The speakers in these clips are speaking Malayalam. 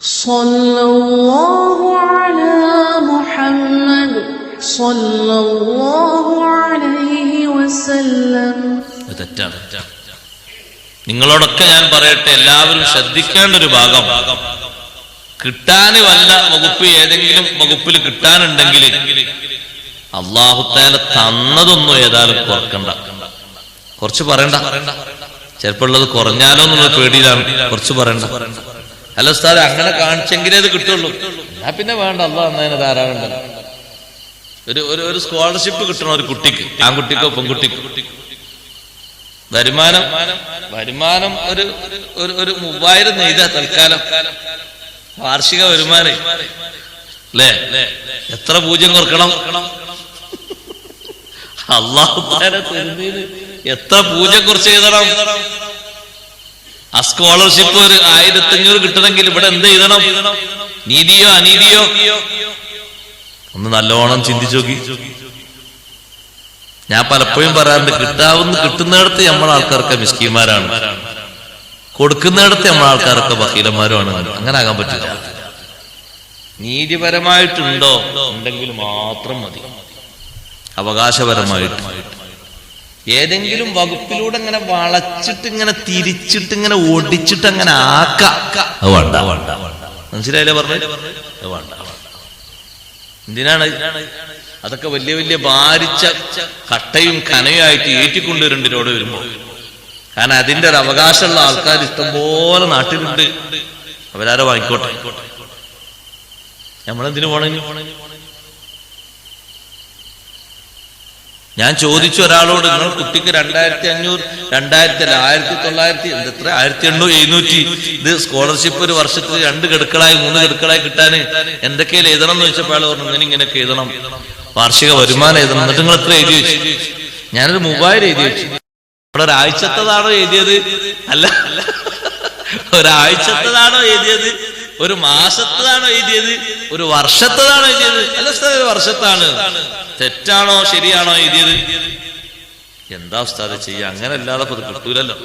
സല്ലല്ലാഹു അലാ മുഹമ്മദ് സല്ലല്ലാഹു അലൈഹി വസല്ലം. തെറ്റാണ്. നിങ്ങളോടൊക്കെ ഞാൻ പറയട്ടെ, എല്ലാവരും ശ്രദ്ധിക്കേണ്ട ഒരു ഭാഗം, കിട്ടാന് വല്ല വകുപ്പ് ഏതെങ്കിലും വകുപ്പിൽ കിട്ടാനുണ്ടെങ്കിൽ അല്ലാഹു തആല തന്നതൊന്നും ഏതായാലും കുറക്കണ്ട. കുറച്ച് പറയണ്ട, ചിലപ്പോൾ ഉള്ളത് കുറഞ്ഞാലോ എന്നുള്ള പേടിയിലാണ്. കുറച്ച് പറയണ്ട. അല്ല ഉസ്താദ്, അങ്ങനെ കാണിച്ചെങ്കിലേ അത് കിട്ടുള്ളൂ, എന്നാ പിന്നെ വേണ്ട, അല്ലാഹ് തന്നതിന് ധാരാളം. ഒരു സ്കോളർഷിപ്പ് കിട്ടണം ഒരു കുട്ടിക്ക്, ആൺകുട്ടിക്കോ പെൺകുട്ടിക്കോ. വരുമാനം ഒരു 3000 നെയ്താ തൽക്കാലം വാർഷിക വരുമാനം അല്ലേ? എത്ര പൂജ്യം കുറക്കണം? അല്ലാഹു തആല തരുന്നതിന് എത്ര പൂജ്യം കുറച്ച് എഴുതണം? ആ സ്കോളർഷിപ്പ് ഒരു 1500 കിട്ടണമെങ്കിൽ ഇവിടെ എന്ത് എഴുതണം? നീതിയോ അനീതിയോ? ഒന്ന് നല്ലോണം ചിന്തിച്ചു നോക്കി. ഞാൻ പലപ്പോഴും പറയാറുണ്ട്, കിട്ടുന്നിടത്ത് നമ്മളെ ആൾക്കാർക്ക് മിസ്കീന്മാരാണ്, കൊടുക്കുന്നിടത്ത് നമ്മളെ ആൾക്കാർക്ക് ബഖീലന്മാരുമാണ്. അങ്ങനെ ആകാൻ പറ്റില്ല. നീതിപരമായിട്ടുണ്ടോ? ഉണ്ടെങ്കിൽ മാത്രം മതി. അവകാശപരമായിട്ട് ഏതെങ്കിലും വകുപ്പിലൂടെ ഇങ്ങനെ വളച്ചിട്ട് ഇങ്ങനെ തിരിച്ചിട്ട് ഇങ്ങനെ ഓടിച്ചിട്ട് അങ്ങനെ വേണ്ട. മനസ്സിലായില്ലേ പറഞ്ഞത്? വേണ്ട. എന്തിനാണ് അതൊക്കെ? വലിയ വലിയ ഭാരിച്ച കട്ടയും കനയുമായിട്ട് ഏറ്റിക്കൊണ്ടുവരണ്ടിനോട് വരുമ്പോ, കാരണം അതിന്റെ ഒരു അവകാശമുള്ള ആൾക്കാർ ഇഷ്ടംപോലെ നാട്ടിലുണ്ട്. അവരാരോ വാങ്ങിക്കോട്ടെ, നമ്മളെന്തിനു പോണു? ഞാൻ ചോദിച്ചു ഒരാളോട്, നിങ്ങൾ കുട്ടിക്ക് 2500, 1800 ഇത് സ്കോളർഷിപ്പ് ഒരു വർഷത്തിൽ 2 ഗഡുക്കളായി 3 ഗഡുക്കളായി കിട്ടാന് എന്തൊക്കെയാണ് എഴുതണം എന്ന് ചോദിച്ചപ്പോൾ അയാൾ പറഞ്ഞു, ഇങ്ങനെയൊക്കെ എഴുതണം, വാർഷിക വരുമാനം എഴുതണം. എന്നിട്ട് നിങ്ങൾ എത്ര എഴുതി വെച്ചു? ഞാനൊരു 3000 എഴുതി വെച്ചു. ഇവിടെ ഒരാഴ്ചത്തതാണോ എഴുതിയത്? അല്ല, ഒരാഴ്ചത്തതാണോ എഴുതിയത്? ഒരു മാസത്തതാണോ എഴുതിയത്? ഒരു വർഷത്തതാണോ എഴുതിയത്? അല്ല ഉസ്താദ്, ഒരു വർഷത്താണ്. തെറ്റാണോ ശരിയാണോ എഴുതിയത്? എന്താ ഉസ്താദ് ചെയ്യാ? അങ്ങനെ അല്ലാതെ അത് കിട്ടൂലല്ലോ.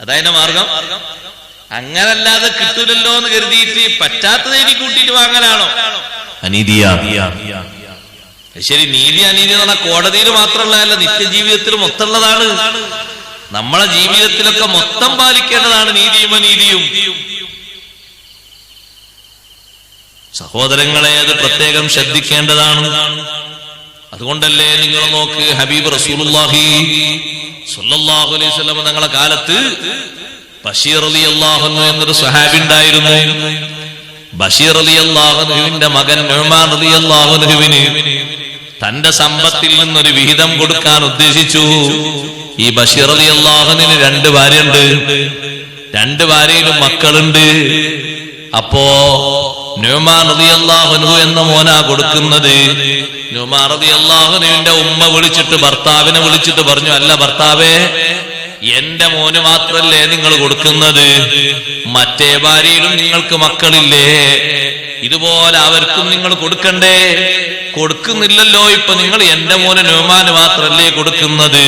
അതായത് മാർഗം. അങ്ങനല്ലാതെ കിട്ടൂലല്ലോ എന്ന് കരുതിയിട്ട് പറ്റാത്തത് എഴുതി കൂട്ടിയിട്ട് വാങ്ങലാണോ? അനീതിയാ. ശരി, നീതി അനീതി എന്ന് പറഞ്ഞാൽ കോടതിയിൽ മാത്രമുള്ളതല്ല, നിത്യജീവിതത്തിൽ മൊത്തമുള്ളതാണ്. നമ്മളെ ജീവിതത്തിലൊക്കെ മൊത്തം പാലിക്കേണ്ടതാണ് നീതിയും അനീതിയും. സഹോദരങ്ങളെ, അത് പ്രത്യേകം ശ്രദ്ധിക്കേണ്ടതാണ്. അതുകൊണ്ടല്ലേ നിങ്ങൾ നോക്ക്, ഹബീബ് റസൂലുള്ളാഹി സ്വല്ലല്ലാഹു അലൈഹി വസല്ലം തങ്ങളുടെ കാലത്ത് ബഷീർ റളിയല്ലാഹു അൻഹു എന്നൊരു സ്വഹാബി ഉണ്ടായിരുന്നു. ബഷീർ റളിയല്ലാഹു അൻഹുവിന്റെ മകൻ നുഅ്മാൻ റളിയല്ലാഹു അൻഹുവിന് തന്റെ സമ്പത്തിൽ നിന്നൊരു വിഹിതം കൊടുക്കാൻ ഉദ്ദേശിച്ചു. ഈ ബഷീർ റളിയല്ലാഹു അൻഹുവിന് 2 ഭാര്യയുണ്ട്, 2 ഭാര്യയിലും മക്കളുണ്ട്. അപ്പോ നുഅ്മാൻ റളിയല്ലാഹു അൻഹു എന്ന മോനാ കൊടുക്കുന്നത്. നുഅ്മാൻ റളിയല്ലാഹു അൻഹുവിന്റെ ഉമ്മ ഭർത്താവിനെ വിളിച്ചിട്ട് പറഞ്ഞു, അല്ല ഭർത്താവേ, എന്റെ മോന് മാത്രല്ലേ നിങ്ങൾ കൊടുക്കുന്നത്? മറ്റേ ഭാര്യയിലും നിങ്ങൾക്ക് മക്കളില്ലേ? ഇതുപോലെ അവർക്കും നിങ്ങൾ കൊടുക്കണ്ടേ? കൊടുക്കുന്നില്ലല്ലോ. ഇപ്പൊ നിങ്ങൾ എന്റെ മോന് നുഅ്മാന് മാത്രല്ലേ കൊടുക്കുന്നത്?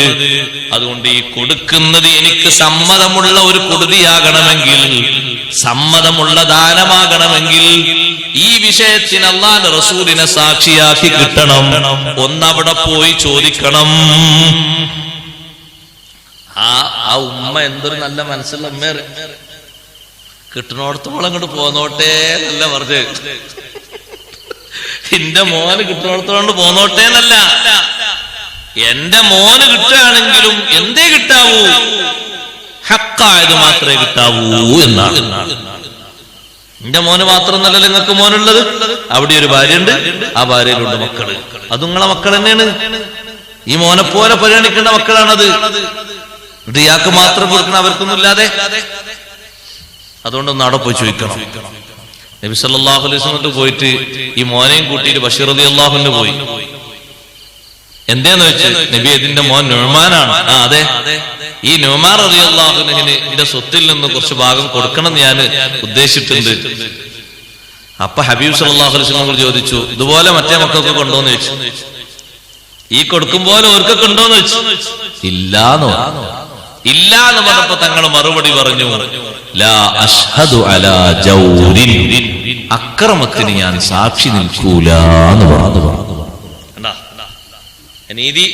അതുകൊണ്ട് ഈ കൊടുക്കുന്നത് എനിക്ക് സമ്മതമുള്ള ഒരു കൊടുതിയാകണമെങ്കിൽ, സമ്മതമുള്ള ദാനമാകണമെങ്കിൽ ഈ വിഷയത്തിന് അല്ലാഹുവിന്റെ റസൂലിനെ സാക്ഷിയാക്കി കിട്ടണം. ഒന്നവിടെ പോയി ചോദിക്കണം. ആ ഉമ്മ എന്തൊരു നല്ല മനസ്സുള്ള ഉമ്മേറെ. കിട്ടണോടത്തോളം ഇങ്ങോട്ട് പോന്നോട്ടെ എന്നല്ല പറഞ്ഞ്, എന്റെ മോന് കിട്ടണോടത്തോളം പോന്നോട്ടെ എന്നല്ല, എന്റെ മോന് കിട്ടുകയാണെങ്കിലും എന്തേ കിട്ടാവൂ? ഹക്കായത് മാത്രമേ കിട്ടാവൂ എന്നാണ്. എന്റെ മോന് മാത്രമൊന്നല്ല നിങ്ങൾക്ക് മോനുള്ളത്. അവിടെ ഒരു ഭാര്യയുണ്ട്, ആ ഭാര്യയിലുണ്ട് മക്കള്. അത് നിങ്ങളെ മക്കൾ തന്നെയാണ്. ഈ മോനെ പോലെ പരിഗണിക്കേണ്ട മക്കളാണത്. ഇത് ഇയാൾക്ക് മാത്രം കൊടുക്കണം, അവർക്കൊന്നും ഇല്ലാതെ. അതുകൊണ്ടൊന്ന് അവിടെ പോയി ചോദിക്കണം. നബി സല്ലല്ലാഹു അലൈഹി വസല്ലം പോയിട്ട് ഈ മോനെയും കൂട്ടിയിട്ട് ബഷീർ റളിയല്ലാഹു അൻഹു പോയി. എന്തേന്ന് വെച്ചാൽ, നബി ഇതിന്റെ മോൻ നുഅ്മാനാണ്. അതെ, ഈ നുഅ്മാൻ റളിയല്ലാഹു അൻഹുവിന് എന്റെ സ്വത്തിൽ നിന്ന് കുറച്ച് ഭാഗം കൊടുക്കണം എന്ന് ഞാൻ ഉദ്ദേശിച്ചിട്ടുണ്ട്. അപ്പൊ ഹബീബ് സല്ലല്ലാഹു അലൈഹി വസല്ലം ചോദിച്ചു, ഇതുപോലെ മറ്റേ മക്കൾക്ക് കൊണ്ടോന്ന് ചോദിച്ചു. ഈ കൊടുക്കും പോലെ ഓർക്കൊക്കെ ഉണ്ടോന്ന് വെച്ചു. ഇല്ലാന്നോ? ഇല്ല എന്ന് പറഞ്ഞപ്പോ തങ്ങൾ മറുപടി പറഞ്ഞു, ലാ അഷ്ഹദു അലാ ജൗരിൻ, അക്രമത്തിന് ഞാൻ സാക്ഷി നിൽക്കൂല എന്ന് പറഞ്ഞു. നീതി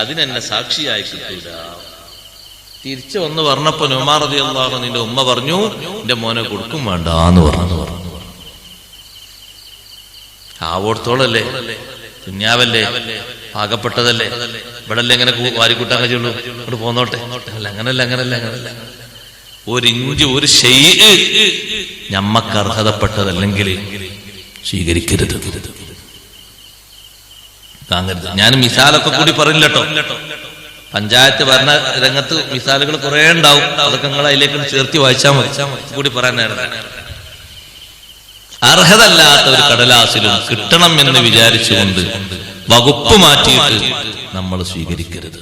അതിനെന്നെ സാക്ഷിയായി കിട്ടൂല. തിരിച്ചു വന്ന് പറഞ്ഞപ്പോ ഉമർ റളിയല്ലാഹു അൻഹു നിന്റെ ഉമ്മ പറഞ്ഞു എന്റെ മോനെ കൊടുക്കും വേണ്ട എന്ന് പറഞ്ഞു. ആവോടത്തോളല്ലേ, കുഞ്ഞാവല്ലേ, പാകപ്പെട്ടതല്ലേ, ഇവിടല്ലേ എങ്ങനെ വാരിക്കൂട്ടാൻ കഴിയുള്ളൂ, ഇവിടെ പോന്നോട്ടെ. അല്ല, അങ്ങനല്ല. ഒരിഞ്ച് ഒരു ശൈഅ് ഞമ്മക്ക് അർഹതപ്പെട്ടതല്ലെങ്കിൽ സ്വീകരിക്കരുത്, താങ്ങരുത്. ഞാൻ മിസാലൊക്കെ കൂടി പറയില്ലട്ടോ. പഞ്ചായത്ത് ഭരണ രംഗത്ത് മിസാലുകൾ കുറെ ഉണ്ടാവും, അതൊക്കെ നിങ്ങൾ അതിലേക്ക് ചേർത്തി വായിച്ചാൽ മതി. കൂടി പറയാനായിരുന്നു. അർഹതല്ലാത്ത ഒരു കടലാസിലും കിട്ടണം എന്ന് വിചാരിച്ചുകൊണ്ട് വകുപ്പ് മാറ്റിയിട്ട് നമ്മൾ സ്വീകരിക്കരുത്.